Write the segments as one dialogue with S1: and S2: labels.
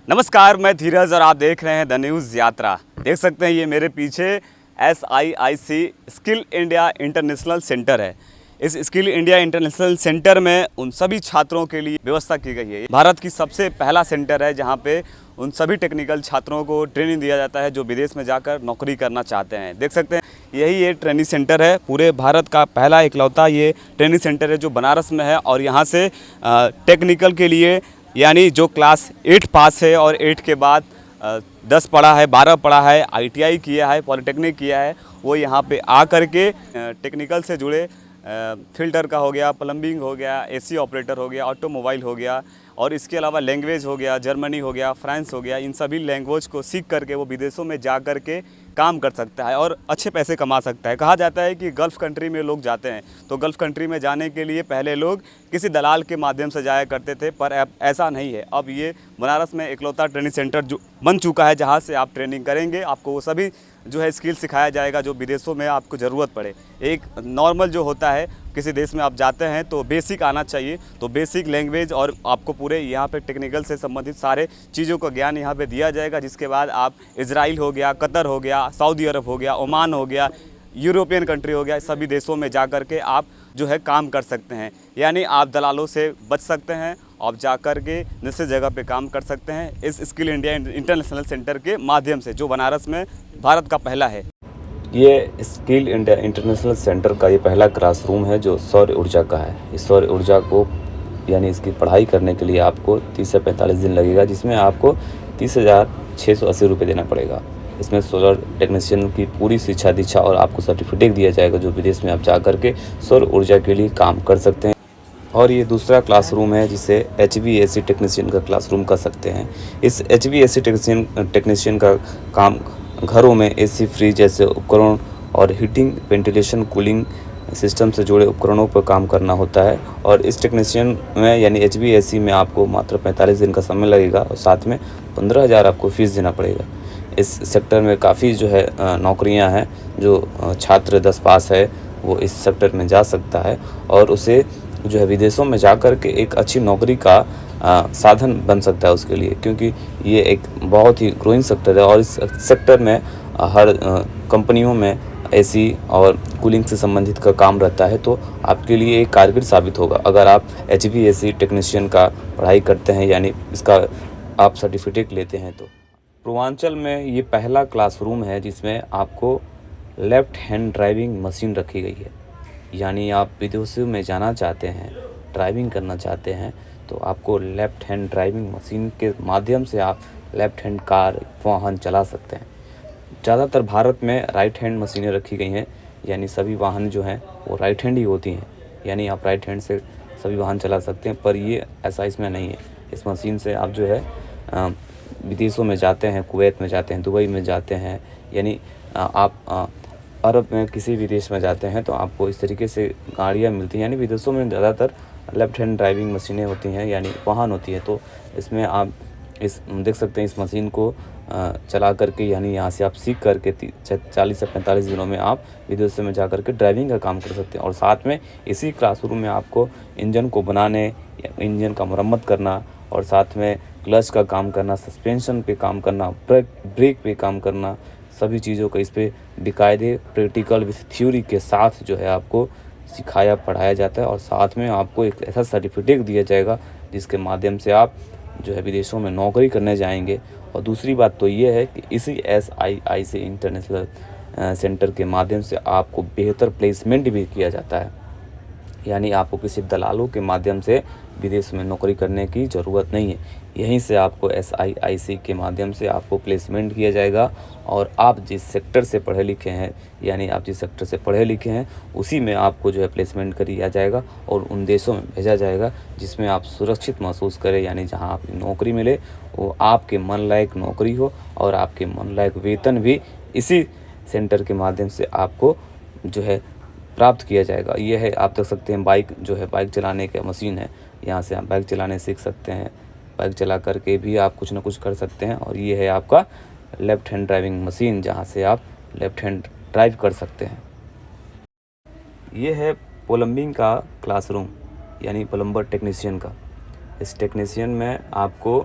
S1: नमस्कार, मैं धीरज और आप देख रहे हैं द न्यूज़ यात्रा। देख सकते हैं ये मेरे पीछे SIIC skill India international centre है। इस स्किल इंडिया इंटरनेशनल सेंटर में उन सभी छात्रों के लिए व्यवस्था की गई है। भारत की सबसे पहला सेंटर है जहां पे उन सभी टेक्निकल छात्रों को ट्रेनिंग दिया जाता है जो विदेश में जाकर नौकरी करना चाहते हैं। देख सकते हैं यही ये ट्रेनिंग सेंटर है। पूरे भारत का पहला इकलौता ये ट्रेनिंग सेंटर है जो बनारस में है और यहाँ से टेक्निकल के लिए यानी जो क्लास 8 पास है और 8 के बाद 10 पढ़ा है, 12 पढ़ा है, ITI किया है, पॉलिटेक्निक किया है, वो यहाँ पे आ कर के टेक्निकल से जुड़े फिल्टर का हो गया, प्लम्बिंग हो गया, AC ऑपरेटर हो गया, ऑटोमोबाइल हो गया और इसके अलावा लैंग्वेज हो गया, जर्मनी हो गया, फ्रांस हो गया, इन सभी लैंग्वेज को सीख करके वो विदेशों में जा कर के काम कर सकता है और अच्छे पैसे कमा सकता है। कहा जाता है कि गल्फ़ कंट्री में लोग जाते हैं तो गल्फ़ कंट्री में जाने के लिए पहले लोग किसी दलाल के माध्यम से जाया करते थे, पर अब ऐसा नहीं है। अब ये बनारस में इकलौता ट्रेनिंग सेंटर जो बन चुका है जहाँ से आप ट्रेनिंग करेंगे, आपको वो सभी जो है स्किल सिखाया जाएगा जो विदेशों में आपको ज़रूरत पड़े। एक नॉर्मल जो होता है किसी देश में आप जाते हैं तो बेसिक आना चाहिए, तो बेसिक लैंग्वेज और आपको पूरे यहाँ पे टेक्निकल से संबंधित सारे चीज़ों का ज्ञान यहाँ पे दिया जाएगा। जिसके बाद आप इजराइल हो गया, कतर हो गया, सऊदी अरब हो गया, ओमान हो गया, यूरोपियन कंट्री हो गया, सभी देशों में जा कर के आप जो है काम कर सकते हैं। यानी आप दलालों से बच सकते हैं, आप जा कर के निश्चित जगह पे काम कर सकते हैं इस स्किल इंडिया इंटरनेशनल सेंटर के माध्यम से जो बनारस में भारत का पहला है।
S2: ये स्किल इंडिया इंटरनेशनल सेंटर का ये पहला क्लासरूम है जो सौर ऊर्जा का है। इस सौर ऊर्जा को यानी इसकी पढ़ाई करने के लिए आपको 30 से 45 दिन लगेगा, जिसमें आपको 30,680 रुपये देना पड़ेगा। इसमें सोलर टेक्नीशियन की पूरी शिक्षा दीक्षा और आपको सर्टिफिकेट दिया जाएगा जो विदेश में आप जा कर के सौर ऊर्जा के लिए काम कर सकते हैं। और ये दूसरा क्लासरूम है जिसे HVAC टेक्नीशियन का क्लासरूम कर सकते हैं। इस HVAC टेक्नीशियन का काम घरों में AC, फ्रिज जैसे उपकरण और हीटिंग, वेंटिलेशन, कूलिंग सिस्टम से जुड़े उपकरणों पर काम करना होता है। और इस टेक्नीशियन में यानी HVAC में आपको मात्र 45 दिन का समय लगेगा और साथ में 15,000 आपको फ़ीस देना पड़ेगा। इस सेक्टर में काफ़ी जो है नौकरियां हैं। जो छात्र 10 पास है वो इस सेक्टर में जा सकता है और उसे जो है विदेशों में जा कर के एक अच्छी नौकरी का साधन बन सकता है उसके लिए, क्योंकि ये एक बहुत ही ग्रोइंग सेक्टर है और इस सेक्टर में हर कंपनियों में AC और कूलिंग से संबंधित का काम रहता है। तो आपके लिए एक कारगर साबित होगा अगर आप HVAC टेक्नीशियन का पढ़ाई करते हैं यानी इसका आप सर्टिफिकेट लेते हैं। तो पूर्वांचल में ये पहला क्लासरूम है जिसमें आपको लेफ़्ट हैंड ड्राइविंग मशीन रखी गई है। यानी आप विदेशों में जाना चाहते हैं, ड्राइविंग करना चाहते हैं, तो आपको लेफ़्ट हैंड ड्राइविंग मशीन के माध्यम से आप लेफ़्ट हैंड कार वाहन चला सकते हैं। ज़्यादातर भारत में राइट हैंड मशीनें रखी गई हैं, यानी सभी वाहन जो हैं वो राइट हैंड ही होती हैं, यानी आप राइट हैंड से सभी वाहन चला सकते हैं। पर ये ऐसा इसमें नहीं है। इस मशीन से आप जो है विदेशों में जाते हैं, कुवैत में जाते हैं, दुबई में जाते हैं, यानी आप अरब में किसी भी देश में जाते हैं तो आपको इस तरीके से गाड़ियाँ मिलती हैं। यानी विदेशों में ज़्यादातर लेफ़्ट हैंड ड्राइविंग मशीनें होती हैं यानी वाहन होती है। तो इसमें आप इस देख सकते हैं इस मशीन को चला करके यानी यहाँ से आप सीख करके 40 से 45 दिनों में आप विदेशों में जा कर के ड्राइविंग का काम कर सकते हैं। और साथ में इसी क्लासरूम में आपको इंजन को बनाने या इंजन का मरम्मत करना और साथ में क्लच का काम करना, सस्पेंशन पे काम करना, ब्रेक पे काम करना, सभी चीज़ों का इस पे बाकायदे प्रैक्टिकल विथ थ्योरी के साथ जो है आपको सिखाया पढ़ाया जाता है। और साथ में आपको एक ऐसा सर्टिफिकेट दिया जाएगा जिसके माध्यम से आप जो है विदेशों में नौकरी करने जाएंगे। और दूसरी बात तो ये है कि इसी SIIC इंटरनेशनल सेंटर के माध्यम से आपको बेहतर प्लेसमेंट भी किया जाता है, यानी आपको किसी दलालों के माध्यम से विदेश में नौकरी करने की ज़रूरत नहीं है। यहीं से आपको SIIC के माध्यम से आपको प्लेसमेंट किया जाएगा और आप जिस सेक्टर से पढ़े लिखे हैं यानी आप जिस सेक्टर से पढ़े लिखे हैं उसी में आपको जो है प्लेसमेंट किया जाएगा और उन देशों में भेजा जाएगा जिसमें आप सुरक्षित महसूस करें, यानी जहां आपकी नौकरी मिले वो आपके मन लायक नौकरी हो और आपके मन लायक वेतन भी इसी सेंटर के माध्यम से आपको जो है प्राप्त किया जाएगा। ये है आप देख सकते हैं बाइक जो है बाइक चलाने का मशीन है, यहाँ से आप बाइक चलाने सीख सकते हैं, बाइक चला करके भी आप कुछ ना कुछ कर सकते हैं। और ये है आपका लेफ़्ट हैंड ड्राइविंग मशीन जहाँ से आप लेफ़्ट हैंड ड्राइव कर सकते हैं। ये है प्लम्बिंग का क्लासरूम यानी प्लम्बर टेक्नीशियन का। इस टेक्नीशियन में आपको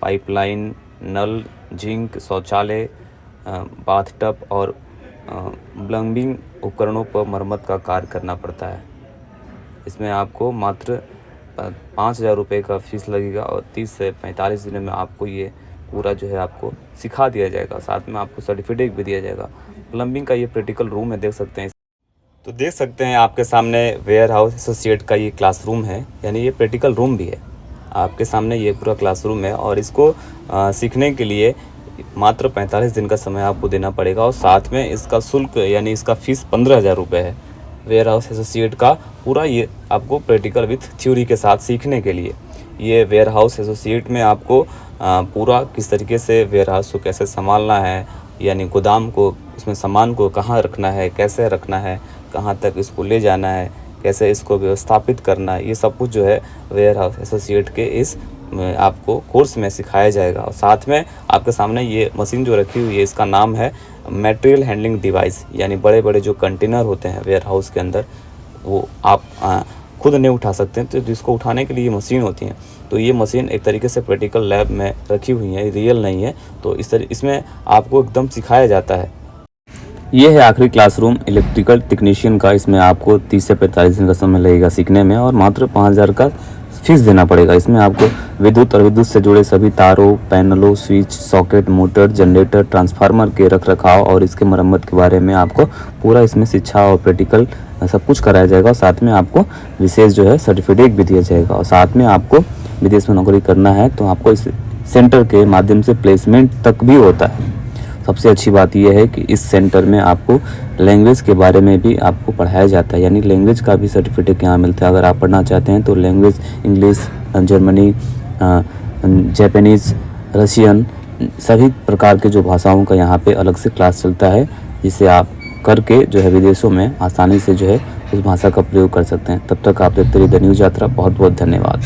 S2: पाइपलाइन, नल, जिंक, शौचालय, बाथ टब और प्लम्बिंग उपकरणों पर मरम्मत का कार्य करना पड़ता है। इसमें आपको मात्र 5,000 रुपये का फ़ीस लगेगा और 30 से 45 दिनों में आपको ये पूरा जो है आपको सिखा दिया जाएगा। साथ में आपको सर्टिफिकेट भी दिया जाएगा। प्लम्बिंग का ये प्रैक्टिकल रूम है, देख सकते हैं। तो देख सकते हैं आपके सामने वेयर हाउस एसोसिएट का ये क्लासरूम है, यानी ये प्रैक्टिकल रूम भी है। आपके सामने ये पूरा क्लासरूम है और इसको सीखने के लिए मात्र 45 दिन का समय आपको देना पड़ेगा और साथ में इसका शुल्क यानी इसका फ़ीस 15,000 रुपये है। वेयर हाउस एसोसिएट का पूरा ये आपको प्रैक्टिकल विथ थ्योरी के साथ सीखने के लिए ये वेयर हाउस एसोसिएट में आपको पूरा किस तरीके से वेयर हाउस को कैसे संभालना है, यानी गोदाम को, उसमें सामान को कहाँ रखना है, कैसे रखना है, कहाँ तक इसको ले जाना है, कैसे इसको व्यवस्थापित करना है, ये सब कुछ जो है वेयर हाउस एसोसिएट के इस आपको कोर्स में सिखाया जाएगा। और साथ में आपके सामने ये मशीन जो रखी हुई है इसका नाम है मटेरियल हैंडलिंग डिवाइस, यानी बड़े बड़े जो कंटेनर होते हैं वेयर हाउस के अंदर वो आप खुद नहीं उठा सकते हैं, तो जिसको उठाने के लिए ये मशीन होती हैं। तो ये मशीन एक तरीके से प्रैक्टिकल लैब में रखी हुई है, रियल नहीं है। तो इसमें आपको एकदम सिखाया जाता है। ये है आखिरी क्लासरूम इलेक्ट्रिकल टेक्नीशियन का। इसमें आपको 30 से 45 दिन का समय लगेगा सीखने में और मात्र 5,000 का फीस देना पड़ेगा। इसमें आपको विद्युत और विद्युत से जुड़े सभी तारों, पैनलों, switch, socket, motor, generator, transformer के रखरखाव और इसके मरम्मत के बारे में आपको पूरा इसमें शिक्षा और प्रैक्टिकल सब कुछ कराया जाएगा। और साथ में आपको विशेष जो है सर्टिफिकेट भी दिया जाएगा। और साथ में आपको विदेश में नौकरी करना है तो आपको इस सेंटर के माध्यम से प्लेसमेंट तक भी होता है। सबसे अच्छी बात यह है कि इस सेंटर में आपको लैंग्वेज के बारे में भी आपको पढ़ाया जाता है, यानी लैंग्वेज का भी सर्टिफिकेट यहाँ मिलता है। अगर आप पढ़ना चाहते हैं तो language English, Germany, Japanese, Russian, सभी प्रकार के जो भाषाओं का यहाँ पे अलग से क्लास चलता है, जिसे आप करके जो है विदेशों में आसानी से जो है उस भाषा का प्रयोग कर सकते हैं। तब तक आप देखते रहिए द न्यूज़ यात्रा। बहुत बहुत धन्यवाद।